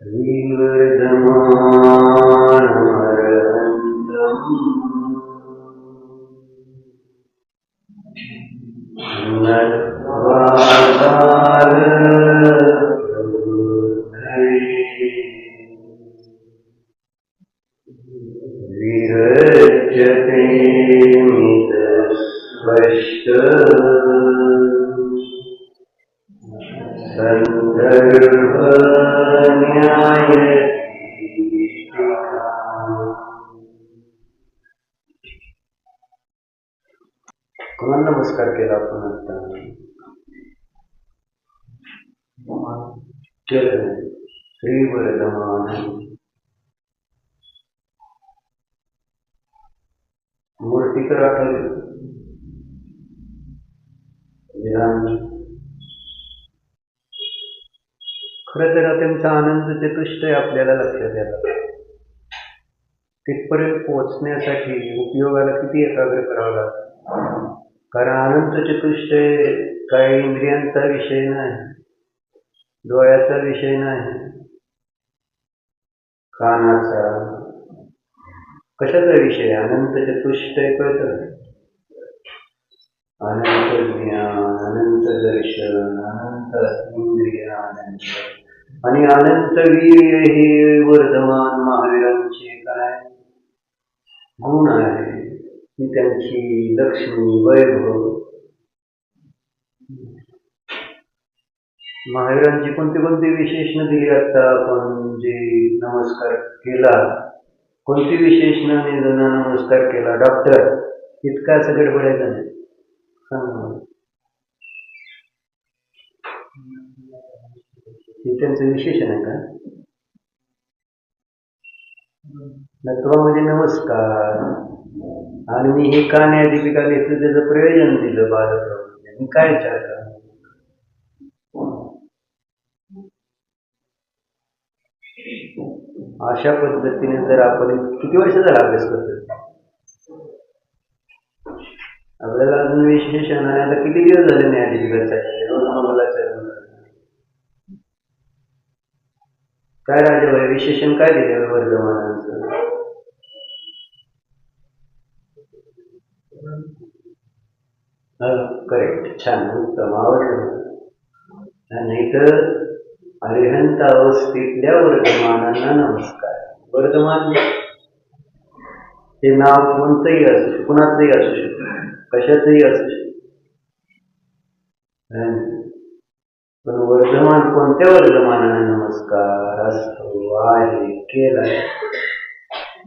विरज्यते मितस्पष्ट संदर्भ न्याय कोणाला नमस्कार केला आपण आता केलं श्री वर्धमान मूर्तीकर आठवले खरं तर त्यांचा आनंद चतुष्टय आपल्याला लक्षात यायला तिथपर्यंत पोहोचण्यासाठी उपयोगाला किती एकाग्र करावं लागतं. कारण अनंत चतुष्टय काही इंद्रियांचा विषय नाही, डोळ्याचा विषय नाही, कानाचा, कशाचा विषय. अनंत चतुष्टय कळतं. अनंत ज्ञान, अनंत दर्शन, अनंत इंद्रिय आनंद आणि अनंत वीर्य हे वर्धमान महावीरांचे काय गुण आहे. ही त्यांची लक्ष्मी वैभव. महावीरांची कोणती कोणती विशेषण दिली आता आपण जे नमस्कार केला. कोणती विशेषणाने ज्यांना नमस्कार केला. डॉक्टर इतका असं गडबडायचं नाही. हे त्यांचं विशेषण आहे का. तत्वामध्ये नमस्कार आणि मी हे का न्यायाधिपिका घेतलं त्याचं प्रयोजन दिलं बालप्रवृत्ती. मी काय विचारलं अशा पद्धतीने जर आपण किती वर्ष झाला अभ्यास करतो आपल्याला अजून विशेषण आहे. आता किती दिवस झाले न्यायाधिपिकाचा रोज मंगलाचा काय राजेभाई विशेषण काय दिले वर्धमानांचं. करेक्ट, छान, उत्तम, आवडलं. नाही तर अरिहंत अवस्थेतल्या वर्धमानांना नमस्कार. वर्धमान हे नाव कोणतंही असू शकतं, कुणाचंही असू शकतं, कशाचंही असू शकतं. पण वर्धमान कोणत्या वर्धमानांना नमस्कार असतो आहे केला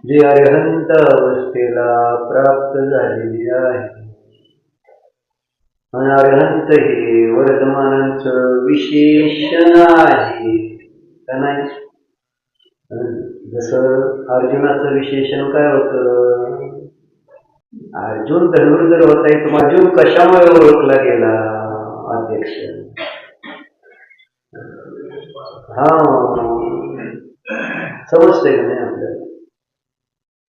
जे अरिहंत अवस्थेला प्राप्त झालेली आहे. आणि अरिहंत हे वर्धमानांचं विशेषण आहे का नाही. जसं अर्जुनाचं विशेषण काय होतं. अर्जुन धनुर्धर होता. येतो अर्जुन कशामुळे ओळखला गेला. अध्यक्ष हा समजतंय का नाही आपल्याला.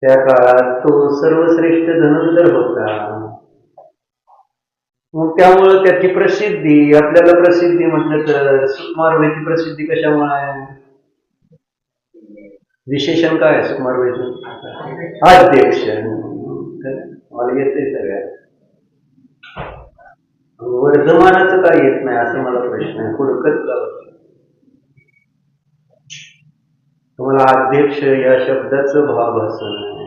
त्या काळात तो सर्वश्रेष्ठ धनुर्धर होता. मग त्यामुळे त्याची प्रसिद्धी आपल्याला प्रसिद्धी म्हटलं तर सुकुमारबाईची प्रसिद्धी कशामुळे आहे. विशेषण काय आहे सुकुमारबाईचं. अध्यक्ष. मला येतंय सगळ्यात. वर्धमानाचं काय येत नाही असं मला प्रश्न आहे. हुडकत का तुम्हाला अध्यक्ष या शब्दाचं भावाभासन आहे.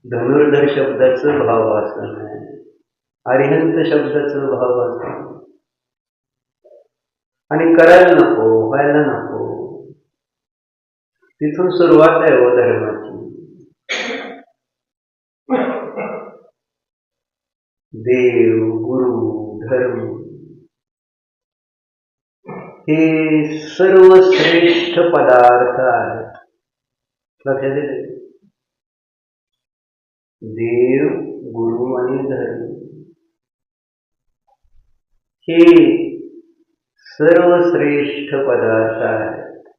धनुर्धर शब्दाचं भावाभासन आहे. अरिहंत शब्दाचं भावाभासन आणि करायला नको, व्हायला नको. तिथून सुरुवात आहे व धर्माची. देव, गुरु, धर्म हे सर्वश्रेष्ठ पदार्थ आहेत. लक्षात येते. देव, गुरु आणि धर्म हे सर्वश्रेष्ठ पदार्थ आहेत.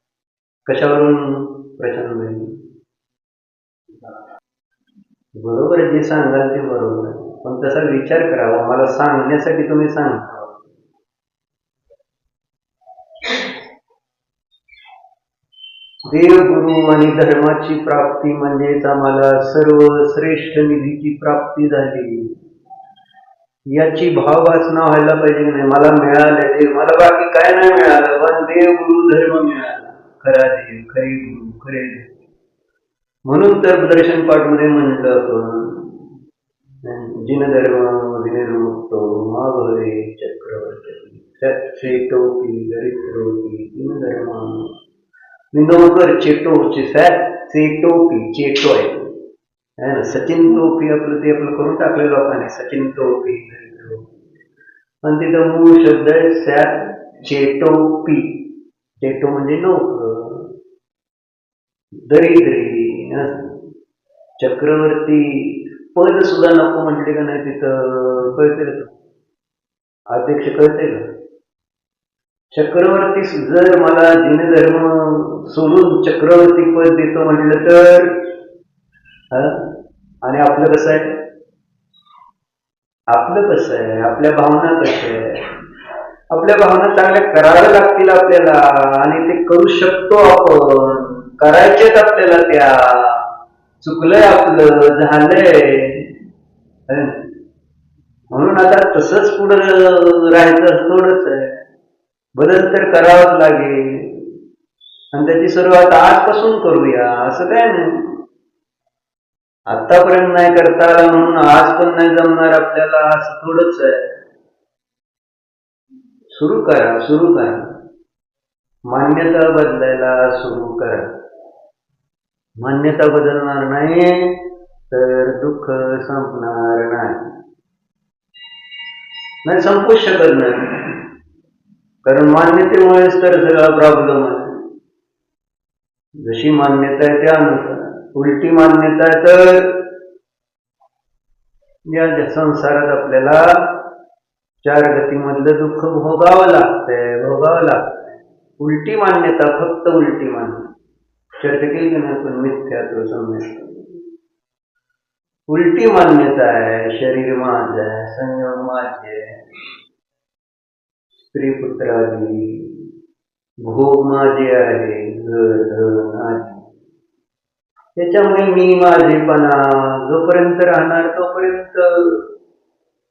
कशावरून प्रचंड बरोबर जे सांगाल ते बरोबर आहे. पण तसा विचार करावा. मला सांगण्यासाठी तुम्ही सांगता. देव, गुरु आणि धर्माची प्राप्ती म्हणजेच आम्हाला सर्व श्रेष्ठ निधीची प्राप्ती झाली, याची भाववासना व्हायला पाहिजे की नाही. मला मिळालं देव, मला बाकी काय नाही मिळालं, पण देव, गुरु, धर्म मिळाला. खरा देव, खरे गुरु, खरे देव. म्हणून तर दर्शन पाठ मध्ये म्हटलं आपण, जिनधर्म विनिर्मुक्तो मा भवे चक्रवर्ती चेटोपी दरिद्रोपी जिनधर्म विनोकर चेटोची चेटोपी चेटो आहे ना. सचिन टोपी आपलं ते आपलं करून टाकलेलं लोकांनी, सचिन टोपी. पण तिथं मूळ शब्द आहे सॅट चेटोपी. चेटो म्हणजे नोकर, दरिद्री, चक्रवर्ती. पद सुद्धा नको म्हटले का नाही तिथं, कळते का? अध्यक्ष कळते का? चक्रवर्ती जर मला जिनधर्म सोडून चक्रवर्ती पद देतो म्हटलं तर, आणि आपलं कसं आहे, आपलं कसं आहे, आपल्या भावना कशा आहे, आपल्या भावना चांगल्या कराव्या लागतील आपल्याला, आणि ते करू शकतो आपण, करायचेच आपल्याला. त्या चुकलंय आपलं, झालंय, म्हणून आता तसंच पुढं राहायचं थोडंच आहे. बदल तर करावाच लागेल, आणि त्याची सुरुवात आजपासून करूया. असं काय नाही, आतापर्यंत नाही करता आला म्हणून आज पण नाही जमणार आपल्याला, असं थोडंच आहे. सुरू करा, सुरू करा. मान्यता बदलायला सुरू करा. मान्यता बदलणार नाही तर दुःख संपणार नाही, संपूच शकत नाही. कारण मान्यतेमुळेच तर सगळा प्रॉब्लेम आहे. जशी मान्यता आहे त्यानुसार. उलटी मान्यता तर या संसारात आपल्याला चार गतीमधलं दुःख भोगावं लागतंय. उलटी मान्यता, फक्त उलटी मान्यता. चर्चा केली की नाही पण मिथ्यात्व संन्यास. उलटी मान्यता आहे, शरीर माझं आहे, संयोग माझे आहे, स्त्री पुत्रादी भोग माझे आहे, घर धन आदी. त्याच्यामुळे मी माझेपणा जोपर्यंत राहणार तोपर्यंत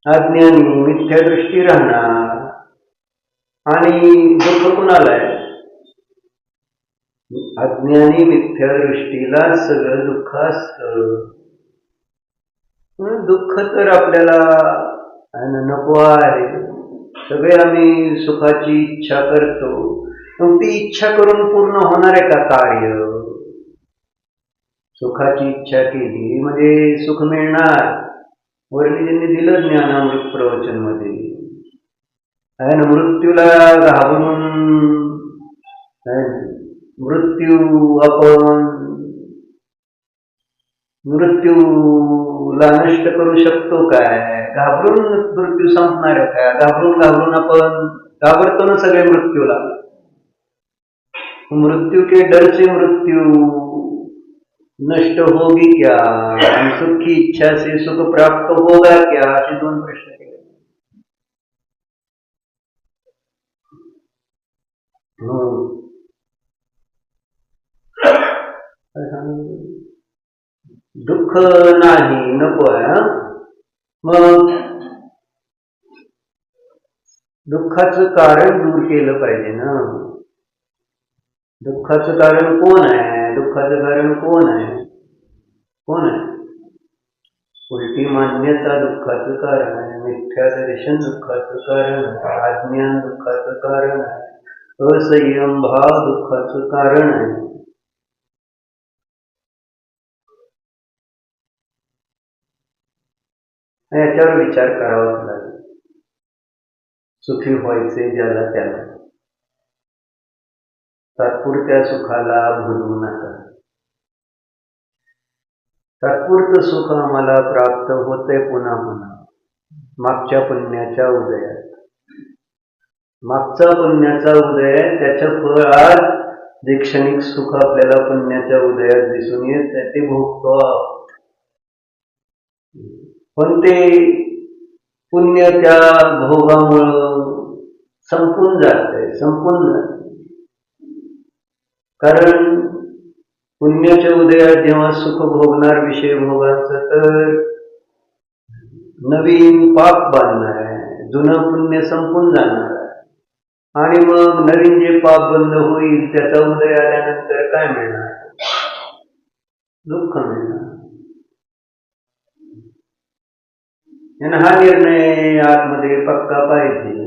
अज्ञानी मिथ्या दृष्टी राहणार. आणि दुःख कुणाला आहे? अज्ञानी मिथ्या दृष्टीला सगळं दुःख असतं. दुःख तर आपल्याला नको आहे. सगळे आम्ही सुखाची इच्छा करतो, मग ती इच्छा करून पूर्ण होणार आहे का कार्य? सुखाची इच्छा केली म्हणजे सुख मिळणार. वरती त्यांनी दिलं ज्ञानामृत प्रवचन मध्ये, मृत्यूला घाबरून मृत्यूला नष्ट करू शकतो काय? घाबरून मृत्यू संपणार आहे काय? घाबरून आपण घाबरतो ना सगळे मृत्यूला. मृत्यू के डर से मृत्यू नष्ट होगी क्या, सुख की इच्छा से सुख प्राप्त होगा क्या, असे दोन प्रश्न केले. दुःख नाही, नको आहे. मग दुःखाचं कारण दूर केलं पाहिजे ना. दुःखाचं कारण कोण आहे? दुःखाचं कारण कोण आहे? उलटी मान्यता दुःखाचं कारण आहे, मिथ्या दर्शन दुःखाचं कारण आहे, अज्ञान दुःखाचं कारण आहे, असंयम भाव दुःखाचं कारण आहे. याच्यावर विचार करावाच लागेल. सुखी व्हायचे ज्याला त्याला. तात्पुरत्या सुखाला भुलू नका. तात्पुरतं सुख आम्हाला प्राप्त होते पुन्हा पुन्हा मागच्या पुण्याच्या उदयात. मागचा पुण्याचा उदय, त्याचं फळ आज जे क्षणिक सुख आपल्याला पुण्याच्या उदयात दिसून येत ते भोगतो. पण ते पुण्य त्या भोगामुळं संपून जाते. कारण पुण्याच्या उदयात जेव्हा सुख भोगणार विषय भोगांचं, तर नवीन पाप बांधणार आहे, जुनं पुण्य संपून जाणार आहे, आणि मग नवीन जे पाप बंद होईल त्याचा उदय आल्यानंतर काय मिळणार? दुःख मिळणार. आणि हा निर्णय आतमध्ये पक्का पाहिजे.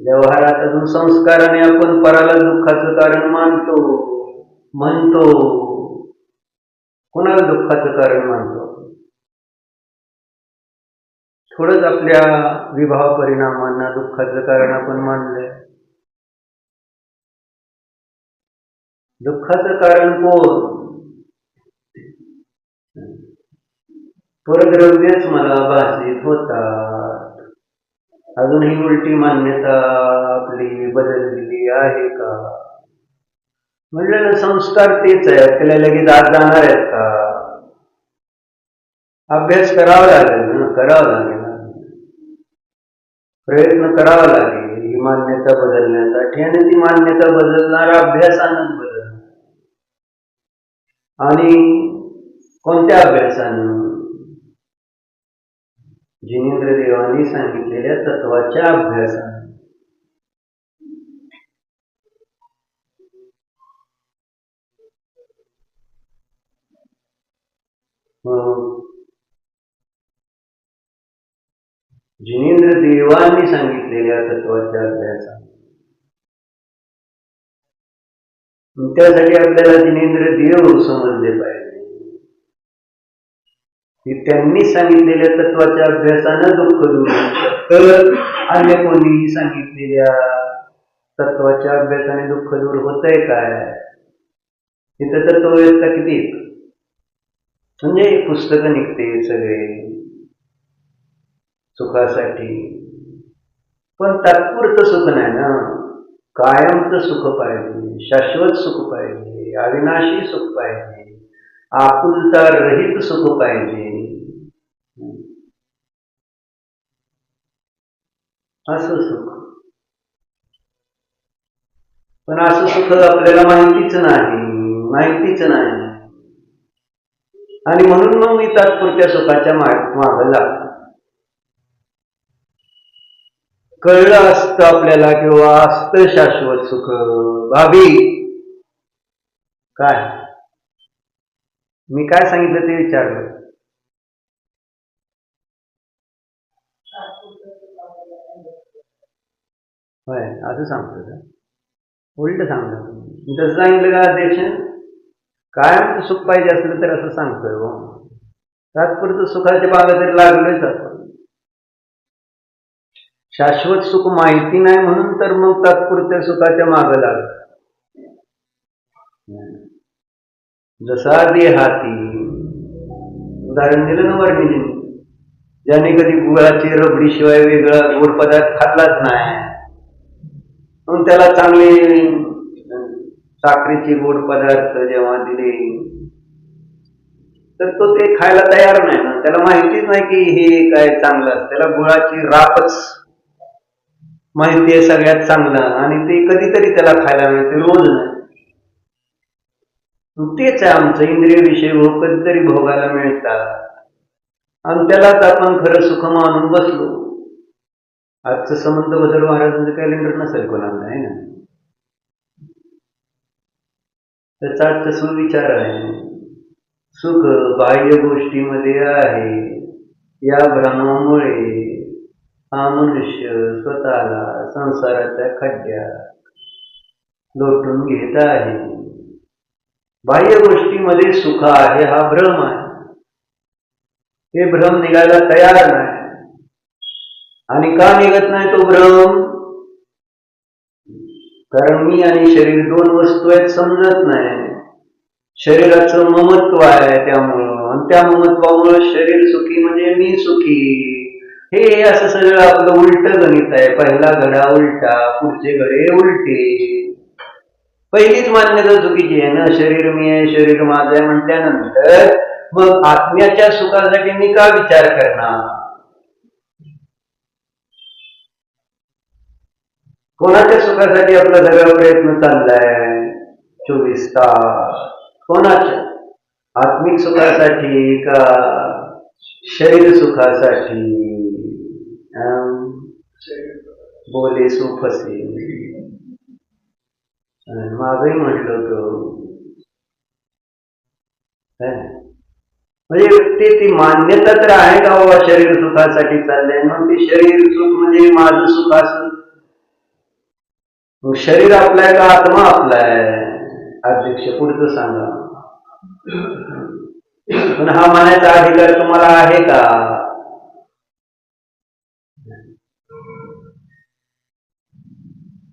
व्यवहारात अजून संस्काराने आपण पराला दुःखाचं कारण म्हणतो. कोणाला दुःखाचं कारण मानतो? थोडंच आपल्या विभाव परिणामांना दुःखाचं कारण आपण मानलंय. दुःखाचं कारण कोण? परद्रव्यच मला भासित होतात. अजूनही उलटी मान्यता आपली बदललेली आहे का? म्हणलं ना, संस्कार तेच आहे, त्याला लगेच आज जाणार आहेत का? अभ्यास करावा लागेल, प्रयत्न करावा लागेल ही मान्यता बदलण्यासाठी, आणि ती मान्यता बदलणारा अभ्यासानंच बदलणार. आणि कोणत्या अभ्यासानं? जिनेंद्र देवांनी सांगितलेल्या तत्वाच्या अभ्यासानं. जिनेंद्र देवांनी सांगितलेल्या तत्वाच्या अभ्यासानं. त्यासाठी आपल्याला जिनेंद्र देव समजले पाहिजे की त्यांनी सांगितलेल्या तत्वाच्या अभ्यासानं दुःख दूर तर अन्य कोणीही सांगितलेल्या तत्वाच्या अभ्यासाने दुःख दूर होतंय काय? तिथं तत्ववेत्ता किती म्हणजे पुस्तकं निघते सगळे सुखासाठी, पण तात्पुरतं सुख नाही ना. कायमचं सुख पाहिजे, शाश्वत सुख पाहिजे, अविनाशी सुख पाहिजे, आकुलता रहित सुख पाहिजे. असं सुख. पण असं सुख आपल्याला माहितीच नाही. आणि म्हणून मग मी तात्पुरत्या सुखाच्या मागं लागतो. कळलं असतं आपल्याला किंवा असतं शाश्वत सुख, भाभी काय मी काय सांगितलं ते विचारलं. होय, असं सांगतो का? उलट सांगतो. तसं सांगितलं का अध्यक्ष? काय सुख पाहिजे असलं तर असं सांगतोय. तात्पुरतं सुखाच्या बागा तरी लागलोच आपण. शाश्वत सुख माहिती नाही म्हणून तर मग तात्पुरत्या सुखाच्या मागं लागलं. जसा देहाती उदाहरण दिलं ना वर्णिनी, ज्याने कधी गुळाची रबडी शिवाय वेगळा गोड पदार्थ खाल्लाच नाही, म्हणून त्याला चांगले साखरेचे गोड पदार्थ जेव्हा दिले तर तो ते खायला तयार नाही ना. त्याला माहितीच नाही की हे काय चांगलं. त्याला गुळाची रापच माहिती आहे सगळ्यात चांगलं, आणि ते कधीतरी त्याला खायला मिळते, रोज नाही. तेच आहे आमचं इंद्रिय विषय कधीतरी भोगायला मिळतात, आणि त्यालाच आपण खरं सुख मानून बसलो. आजचं समंत बदल महाराजांचं कॅलेंडर नसेल कोणाला, आहे ना. त्याचा आजचा सुविचार आहे. सुख बाह्य गोष्टीमध्ये आहे. या भ्रमामुळे हा मनुष्य स्वतःला संसाराच्या खड्ड्यात लोटून घेत आहे. बाह्य गोष्टीमध्ये सुख आहे हा भ्रम आहे. हे भ्रम निघायला तयार नाही. आणि का निघत नाही तो भ्रम? कारण मी आणि शरीर दोन वस्तू आहेत समजत नाही. शरीराचं ममत्व आहे त्यामुळं, आणि त्या ममत्वामुळं शरीर सुखी म्हणजे मी सुखी. हे असं सगळं आपलं उलट गणित आहे. पहिला घडा उलटा, पुढचे घडे उलटे. पहिलीच मान्यता चुकीची आहे ना. शरीर मी आहे, शरीर माझं आहे म्हटल्यानंतर मग आत्म्याच्या सुखासाठी मी का विचार करणार? कोणाच्या सुखासाठी आपला सगळा प्रयत्न चाललाय? 24 तास कोणाच्या? आत्मिक सुखासाठी का शरीर सुखासाठी? बोले सुख असेल मागही म्हटलं होतं म्हणजे ती मान्यता तर आहे का बाबा शरीर सुखासाठी चाललंय, मग ते शरीर सुख म्हणजे माझं सुख असं? शरीर आपलाय का आत्मा आपलाय? अध्यक्ष पुढचं सांगा. पण हा म्हणायचा अधिकार तुम्हाला आहे का?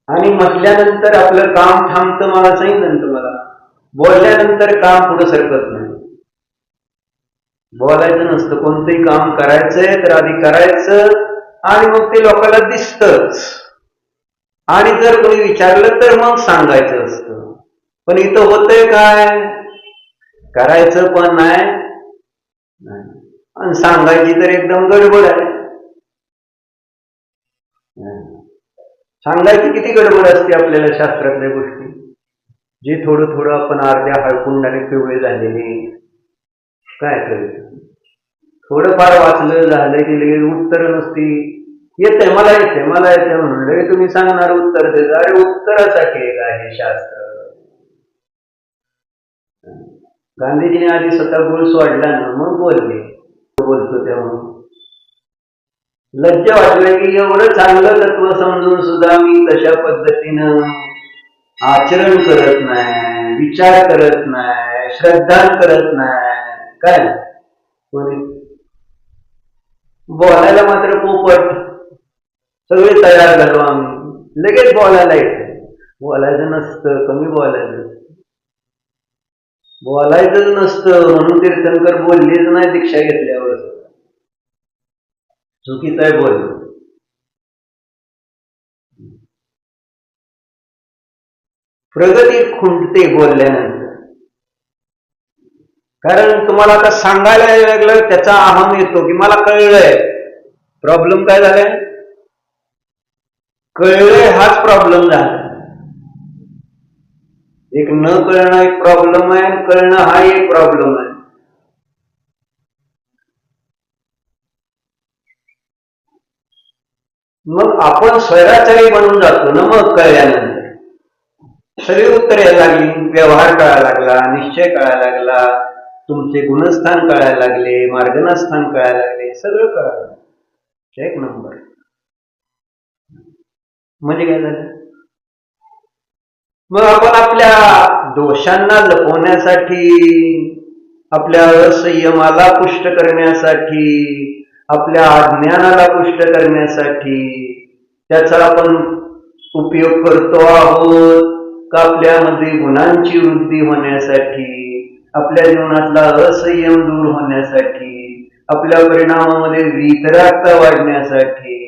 आणि म्हटल्यानंतर आपलं काम थांबतं. मला सांगितलं तुम्हाला, बोलल्यानंतर काम पुढे सरकत नाही. बोलायचं नसतं, कोणतंही काम करायचंय तर आधी करायचं आणि मग ते लोकांना दिसतच. आणि जर कोणी विचारलं तर मग सांगायचं असतं. पण इथं होतंय काय? करायचं पण नाही आणि सांगायची तर एकदम गडबड आहे. सांगायची किती गडबड असते आपल्याला शास्त्रातल्या गोष्टी, जे थोडं थोडं आपण अर्ध्या हळकुंडाने पिवळे झालेले काय करायचं. थोडंफार वाचलं झालं की लगेच उत्तर नसती. येतंय मला येते मला येते म्हणून लगेच तुम्ही सांगणार उत्तर देत. अरे उत्तरासाठी आहे शास्त्र. गांधीजीने आधी स्वतः गुळ सोडला ना मग बोलले. बोलतो तेव्हा लज्जा वाटलं की एवढं चांगलं तत्व समजून सुद्धा मी तशा पद्धतीनं आचरण करत नाही, विचार करत नाही, श्रद्धा करत नाही. काय बोलायला मात्र पोपट. सगळे तयार झालो आम्ही, लगेच बोलायला येते. बोलायचं नसतं, कमी बोलायचं. बोलायचंच नसतं म्हणून तीर्थंकर बोललेच नाही दीक्षा घेतल्यावर. चुकीचं आहे बोल. प्रगती खुंटते बोलल्यानंतर. कारण तुम्हाला आता सांगायला लागलं त्याचा अहम येतो की मला कळलंय. प्रॉब्लेम काय झालाय? कळलंय हाच प्रॉब्लेम झाला. एक न कळणं एक प्रॉब्लेम आहे, कळणं हा एक प्रॉब्लेम आहे. मग आपण स्वैराचारी बनून जातो ना. मग कळल्यानंतर सगळी उत्तर यायला लागली, व्यवहार कळायला लागला, निश्चय कळायला लागला, तुमचे गुणस्थान कळायला लागले, मार्गनास्थान कळायला लागले, सगळं कळालं. एक नंबर. म्हणजे काय झालं? मग आपण आपल्या दोषांना लपवण्यासाठी, आपल्या असंयमाला पुष्ट करण्यासाठी, आपल्या अज्ञानाला पुष्ट करण्यासाठी त्याचा आपण उपयोग करतो आहोत का आपल्यामध्ये गुणांची वृद्धी होण्यासाठी, आपल्या जीवनातला असंयम दूर होण्यासाठी, आपल्या परिणामामध्ये वितरागता वाढण्यासाठी,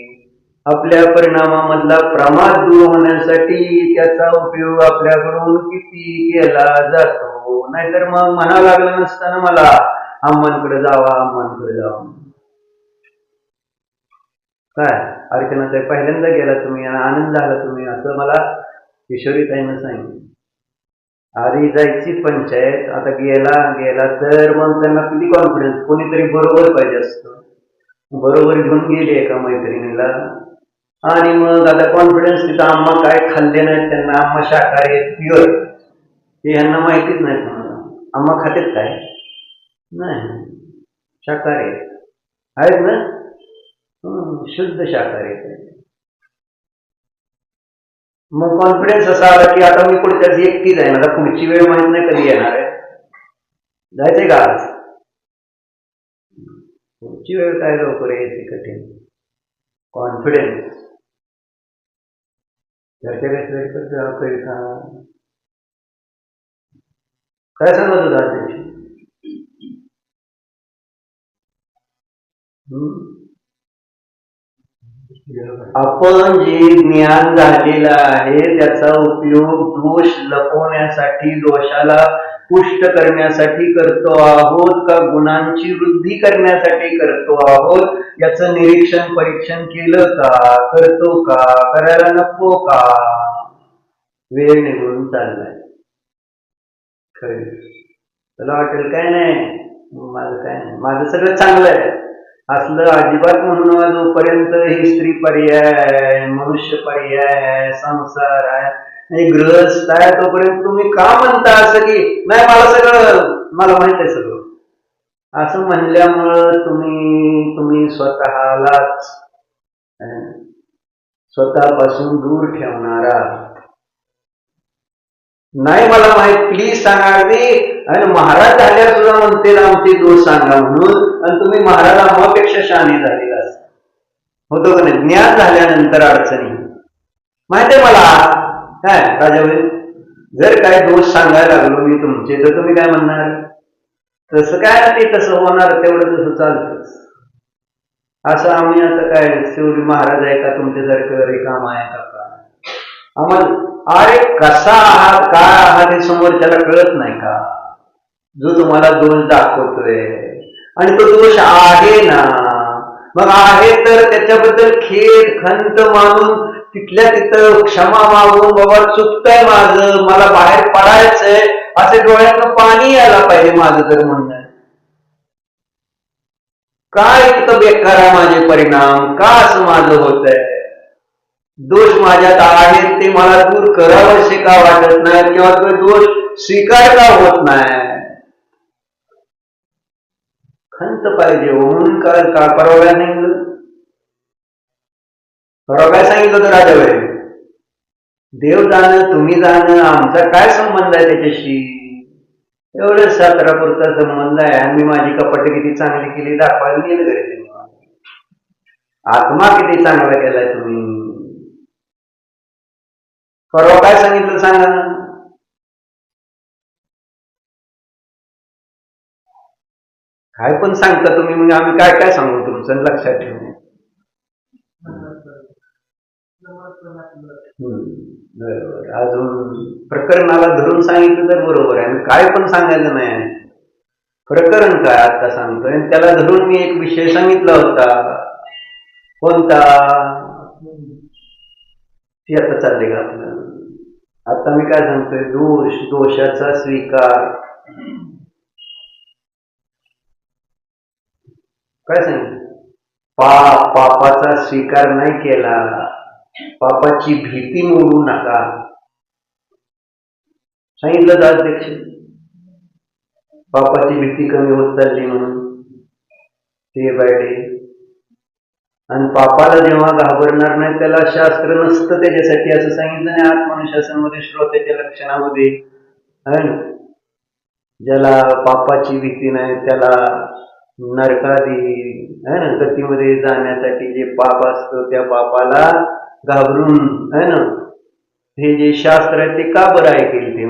आपल्या परिणामामधला प्रमाद दूर होण्यासाठी त्याचा उपयोग आपल्याकडून किती केला जातो. नाहीतर मग म्हणावं लागलं नसताना मला अम्मांकडे जावा, अम्मांकडे जावा. काय अर्चनाताई पहिल्यांदा गेला तुम्ही आणि आनंद झाला तुम्ही असं मला किशोरीताईनं सांगितलं. आधी जायची पंचायत, आता गेला तर मग त्यांना किती कॉन्फिडन्स. कोणीतरी बरोबर पाहिजे असतं. बरोबर घेऊन गेले एका मैत्रिणीला आणि मग आता कॉन्फिडन्स तिथं आम्हा काय खाल्ले नाहीत, त्यांना आम्हा शाकाहारी आहेत प्युअर, हे यांना माहितीच नाही. तुम्हाला आम्हा खातेत काय? नाही, शाकाहारी आहेत ना, शुद्ध शाकाहारी आहेत. मग कॉन्फिडन्स असा आला की आता मी पुढच्याच एकटीच आहे, आता पुढची वेळ माहित नाही कधी येणार आहे. जायचंय का आज? पुढची वेळ काय लवकर यायची कठीण. कॉन्फिडन्स घरच्या करिता काय सांगत होता अध्यक्ष? आपण जे ज्ञान झालेलं आहे त्याचा उपयोग दोष लपवण्यासाठी, दोषाला पुष्ट करण्यासाठी करतो आहोत का गुणांची वृद्धी करण्यासाठी करतो आहोत, याचं निरीक्षण परीक्षण केलं का? करतो का? करायला नको का? वेळ निघून चाललाय. खरं तुला वाटेल काय नाही, माझं काय नाही, माझं सगळं चांगलं आहे. असलं अजिबात म्हणू नका. जोपर्यंत ही स्त्री पर्याय आहे, मनुष्य पर्याय आहे, संसार आहे, हे गृहस्थ आहे, तोपर्यंत तुम्ही का म्हणता असं की नाही मला सगळं, मला माहित आहे सगळं. असं म्हणल्यामुळं तुम्ही तुम्ही स्वतःलाच स्वतःपासून दूर ठेवणारा. नाही मला माहित, प्लीज सांगा. आणि महाराज झाल्या सुद्धा म्हणते आमचे दोष सांगा म्हणून, आणि तुम्ही महाराज आम्हापेक्षा शहाणे झालेला होतो का नाही? ज्ञान झाल्यानंतर अडचणी माहितीये मला काय राजाबाई, जर काय दोष सांगायला लागलो मी तुमचे तर तुम्ही काय म्हणणार? तसं काय ते तसं होणार, तेवढं तसं चालतंच. असं आम्ही आता काय शेवटी महाराज आहे का तुमच्यासारखं रिकाम आहे का? आम्हाला अरे कसा आहात काय आहात हे समोरच्याला कळत नाही का? जो तुम्हाला दोष दाखवतोय आणि तो दोष आहे ना, मग आहे तर त्याच्याबद्दल खेद खंत मानून तिथल्या तिथं क्षमा मागून, बाबा चुकतंय माझं, मला बाहेर पडायचंय, असे डोळ्यातनं पाणी यायला पाहिजे माझं तर म्हणणं. काय इतकं बेकार आहे माझे परिणाम, का असं माझं होत आहे? दोष माझ्यात आहेत ते मला दूर करावंसे का वाटत नाही, किंवा तो दोष स्वीकार का होत नाही? खंत पाहिजे म्हणून का परवा काय सांगितलं? परवा काय सांगितलं होतं राजाबाई? देव जाणं तुम्ही जाणं आमचा काय संबंध आहे त्याच्याशी? एवढं सातारापुरता संबंध आहे. आणि मी माझी कपट किती चांगली केली दाखवायला गेलं घरी. आत्मा किती चांगला केलाय तुम्ही. परवा काय सांगितलं सांगा ना? काय पण सांगता तुम्ही, मग आम्ही काय काय सांगू तुमचं लक्षात ठेवून? बरोबर. अजून प्रकरणाला धरून सांगितलं तर बरोबर आहे. काय पण सांगायचं नाही. प्रकरण काय आता सांगतोय, त्याला धरून मी एक विषय सांगितला होता. कोणता? ती आता चालले का आपलं? आता मी काय सांगतोय? दोष, दोषाचा स्वीकार. काय सांगितलं? पापाचा स्वीकार नाही केला, पापाची भीती मोडू नका सांगितलं तर अध्यक्ष. पापाची भीती कमी होत चालली म्हणून डे बाय डे. आणि पापाला जेव्हा घाबरणार नाही त्याला शास्त्र नसतं त्याच्यासाठी, असं सांगितलं नाही आत्मनुशासनामध्ये श्रोत्याच्या लक्षणामध्ये. ज्याला पापाची भीती नाही त्याला नरकादी है ना गतीमध्ये जाण्यासाठी जे पाप असतं त्या पापाला घाबरून है ना हे जे शास्त्र आहे ते का बरं ऐकेल ते?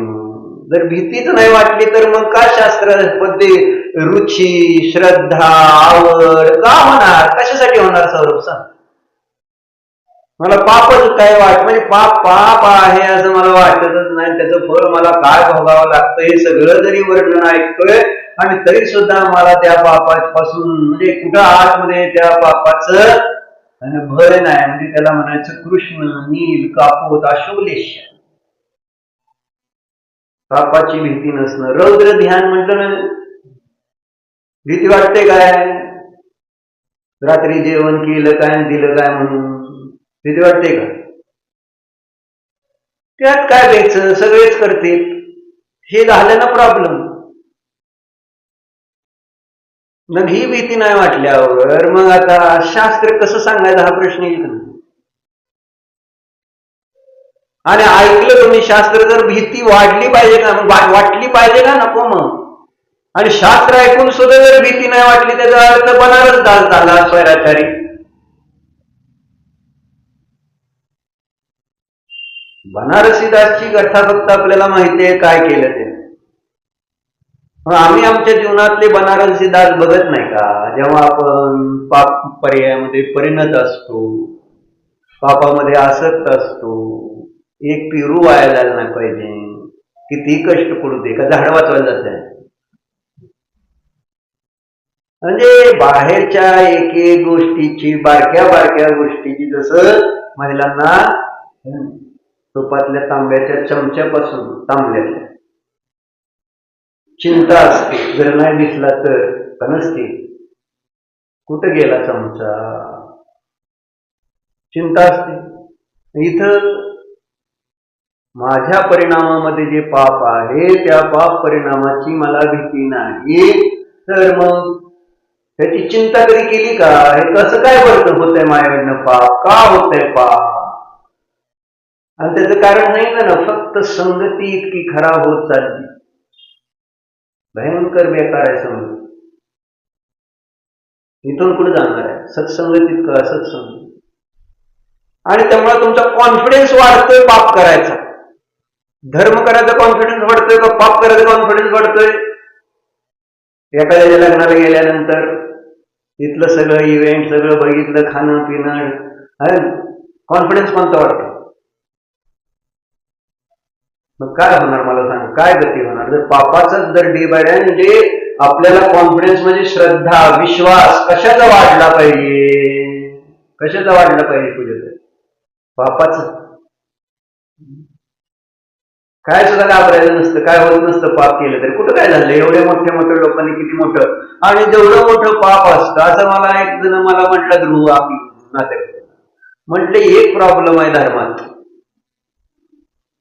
जर भीतीच नाही वाटली तर मग का शास्त्रामध्ये रुची श्रद्धा आवड का होणार? कशासाठी होणार सौरभ सांग मला? पापच काय म्हणजे पाप आहे असं मला वाटतच नाही. त्याचं फळ मला काय भोगावं लागतं हे सगळं जरी वर्णन ऐकतोय आणि तरी सुद्धा मला त्या पापापासून म्हणजे कुठं आतमध्ये त्या पापाचं भय नाही. म्हणजे त्याला म्हणायचं कृष्ण नील कापोत अशोलेश. पापाची भीती नसणं. रौद्र ध्यान म्हटलं ना, भीती वाटते काय? रात्री जेवण केलं काय दिलं काय म्हणून भीती वाटते का? त्यात काय द्यायचं, सगळेच करते. हे झालं ना प्रॉब्लेम. मग ही भीती नाही वाटल्यावर मग आता शास्त्र कसं सांगायचं हा प्रश्न येईल. आणि ऐकलं तुम्ही शास्त्र, जर भीती वाढली पाहिजे का? वाटली पाहिजे का नको? मग आणि शास्त्र ऐकून सुद्धा जर भीती नाही वाटली त्याचा अर्थ बनारस दास झाला स्वैराचारी. बनारसी दासची कथा फक्त आपल्याला माहिती आहे काय केलं ते. आम्ही आमच्या जीवनातले बनारसी दास बघत नाही का? जेव्हा आपण पाप पर्यायामध्ये परिणत असतो, पापामध्ये आसक्त असतो, एक पिरू वाया जायला नाही पाहिजे, किती कष्ट पडू दे, का झाड वाचवायला जात आहे. म्हणजे बाहेरच्या एक एक गोष्टीची, बारक्या बारक्या गोष्टीची, जसं महिलांना तुपातल्या तांब्याच्या चमच्यापासून तांबल्याच्या चिंता असते, जर नाही दिसला तर नसते. कुठं गेला चमचा? चिंता असते. इथं माझ्या परिणामामध्ये जे पाप आहे त्या पाप परिणामाची मला भीती नाही, तर मग त्याची चिंता कधी केली का? हे कसं काय बरं होतंय माझ्याकडनं पाप? का होतंय पाप? आणि त्याचं कारण नाही ना, फक्त संगती इतकी खराब होत चालली. भयंकर बेकार आहे संगती. इथून कुठे जाणार आहे? सत्संगतीत का असत्संगती. आणि त्यामुळे तुमचा कॉन्फिडन्स वाढतोय पाप करायचा. धर्म करायचा कॉन्फिडन्स वाढतोय का पाप करायचा कॉन्फिडन्स वाढतोय? एखाद्या लग्नाला गेल्यानंतर तिथलं सगळं इव्हेंट सगळं बघितलं, खाणं पिणं, कॉन्फिडन्स कोणता वाटतो? मग काय होणार मला सांग, काय गती होणार? जर पापाचाच जर डे बाय डे, म्हणजे आपल्याला कॉन्फिडन्स म्हणजे श्रद्धा विश्वास कशाचा वाढला पाहिजे? कशाचा वाढला पाहिजे तुझ्या? पापाच. काय सुद्धा घाबरायचं नसतं, काय होत नसतं पाप केलं तरी. कुठं काय झालं? एवढ्या मोठ्या मोठ्या लोकांनी किती मोठं, आणि जेवढं मोठं पाप असतं, असं मला एक जण मला म्हटलं, ध्रुव आपली नाते म्हटले, एक प्रॉब्लेम आहे धर्मात.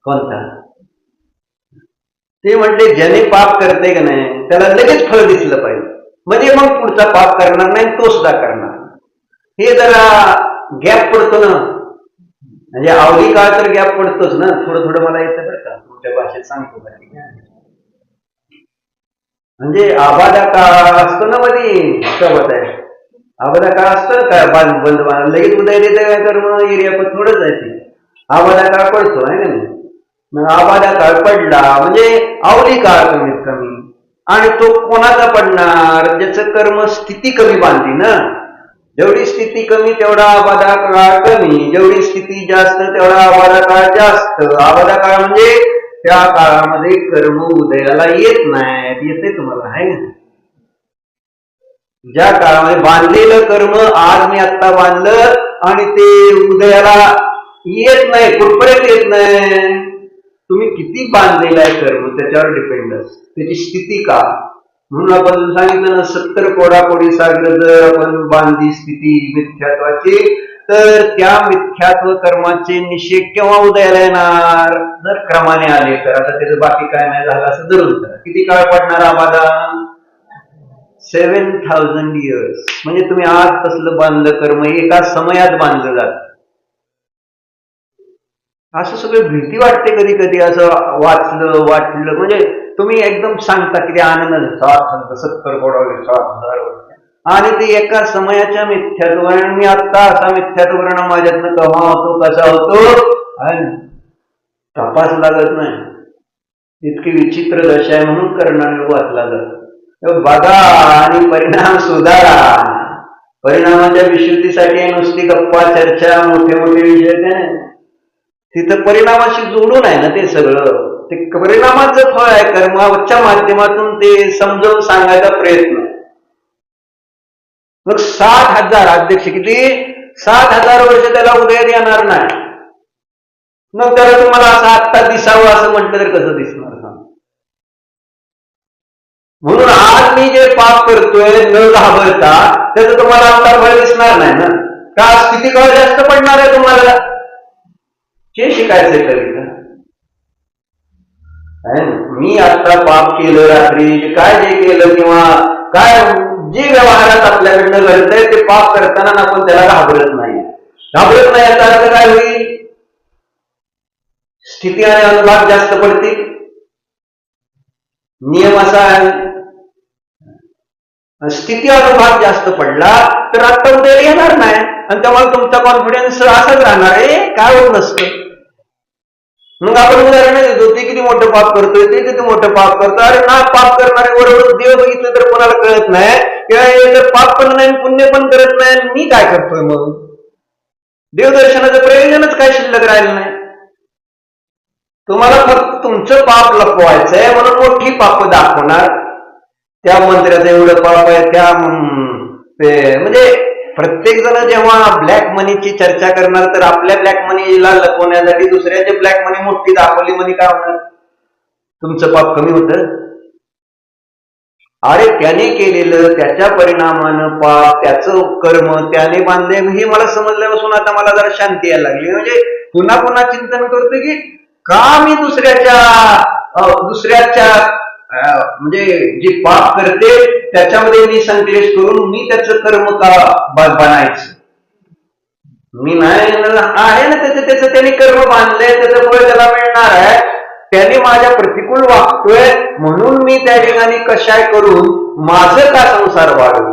कोणता? ते म्हटले, ज्याने पाप करते का नाही त्याला लगेच फळ दिसलं पाहिजे, म्हणजे मग पुढचा पाप करणार नाही, तो सुद्धा करणार. हे जरा गॅप पडतो ना, म्हणजे आवडी काळ तर गॅप पडतोच ना. थोडं थोडं मला येतं बरं का, तुमच्या भाषेत सांगतो. म्हणजे आबादा काळ असतो ना मध्ये, सोबत आहे आबादा काळ असतो ना, काय बंद लगेच उदय देते काय कर्म एरिया पण थोडंच आहे ते. आबादा काळ पडतो आहे ना. मग आबादा काळ पडला म्हणजे आवडी काळ कमीत कमी. आणि तो कोणाचा पडणार? ज्याचं कर्म स्थिती कमी बांधली ना. जेवढी स्थिती कमी तेवढा आबादा काळ कमी, जेवढी स्थिती जास्त तेवढा आबादा काळ जास्त. आबादा काळ म्हणजे त्या काळामध्ये कर्म उदयाला येत नाहीत. येते तुम्हाला आहे ना? ज्या काळामध्ये बांधलेलं कर्म आज मी आत्ता बांधलं आणि ते उदयाला येत नाही, कुठपर्यंत येत नाही. तुम्ही किती बांधलेलं आहे कर्म त्याच्यावर डिपेंड असतं, त्याची स्थिती का. म्हणून आपण सांगितलं ना, 70 कोडाकोडी सागर जर आपण बांधली स्थिती मिथ्यात्वाची, तर त्या मिथ्यात्व कर्माचे निषेध केव्हा उदयाला येणार? जर क्रमाने आले तर. आता त्याचं बाकी काय नाही झालं असं धरून करा. किती काळ पडणार आम्हाला? 7000 इयर्स. म्हणजे तुम्ही आज कसलं बांधलं कर्म एका समयात बांधलं जात. असं सगळं भीती वाटते कधी कधी, असं वाटलं म्हणजे तुम्ही एकदम सांगता किती आनंद, 70 कोटी 7000 आणि ते एका समयाच्या मिथ्यात्वाने. मी आत्ता असा मिथ्यात्वरण माझ्यातनं केव्हा होतो, कसा होतो तपास लागत नाही. इतकी विचित्र दशा आहे, म्हणून करणारे वाचला जातो. बघा आणि परिणाम सुधारा. परिणामाच्या विशुद्धीसाठी नुसती गप्पा चर्चा मोठे मोठे विषय काय, तिथं परिणामाशी जोडून आहे ना ते सगळं. ते परिणामाचं फळ आहे. कर्माच्या माध्यमातून ते समजावून सांगायचा प्रयत्न. मग 60,000 अध्यक्ष किती, 60,000 वर्ष त्याला उदयात येणार नाही. मग त्याला तुम्हाला असं आत्ता दिसावं असं म्हटलं तर कसं दिसणार? म्हणून आज मी जे पाप करतोय न घाबरता, त्याचं तुम्हाला आत्ता फळ दिसणार नाही ना. का स्थिती काळ जास्त पडणार आहे तुम्हाला. हे शिकायचंय कविता. मी आता पाप केलं रात्री, काय जे केलं किंवा काय जे व्यवहारात आपल्याकडनं घडतंय ते पाप करताना आपण त्याला घाबरत नाही. घाबरत नाही याचा अर्थ काय होईल? स्थिती आणि अनुभाग जास्त पडतील. नियम असा आहे, स्थिती अनुभाग जास्त पडला तर आता उद्या येणार नाही, आणि त्यामुळे तुमचा कॉन्फिडन्स असाच राहणार आहे, काय होत नसतं. मग आपण उदाहरण देतो, ते किती मोठं पाप करतोय, ते किती मोठं पाप करतो. अरे ना, पाप करणारे बरोबर देव बघितलं तर कोणाला कळत नाही, किंवा पाप पण नाही पुण्य पण करत नाही, मी काय करतोय मग? देवदर्शनाचं प्रयोजनच काय शिल्लक राहिलं नाही. तुम्हाला फक्त तुमचं पाप लपवायचंय म्हणून मोठी पाप दाखवणार. त्या मंत्र्याचं एवढं पाप आहे, त्या म्हणजे प्रत्येक जण जेव्हा ब्लॅक मनीची चर्चा करणार तर आपल्या ब्लॅक मनीला लपवण्यासाठी दुसऱ्याचे ब्लॅक मनी मोठी दाखवली म्हणजे काय होणार? तुमचं पाप कमी होतं. अरे त्याने केलेलं त्याच्या परिणामानं पाप त्याचं कर्म त्याने बांधले हे मला समजल्यापासून आता मला जरा शांती यायला लागली. म्हणजे पुन्हा पुन्हा चिंतन करतो की का मी दुसऱ्याच्या म्हणजे जे पाप करते त्याच्यामध्ये मी संकलेश करून मी त्याचं कर्म का बनायचं. मी नाही आहे ना त्याचं त्याने कर्म बांधले त्याचं फळ त्याला मिळणार आहे. त्याने माझ्या प्रतिकूल वागतोय म्हणून मी त्या ठिकाणी कशाय करून माझं का संसार वाढवू.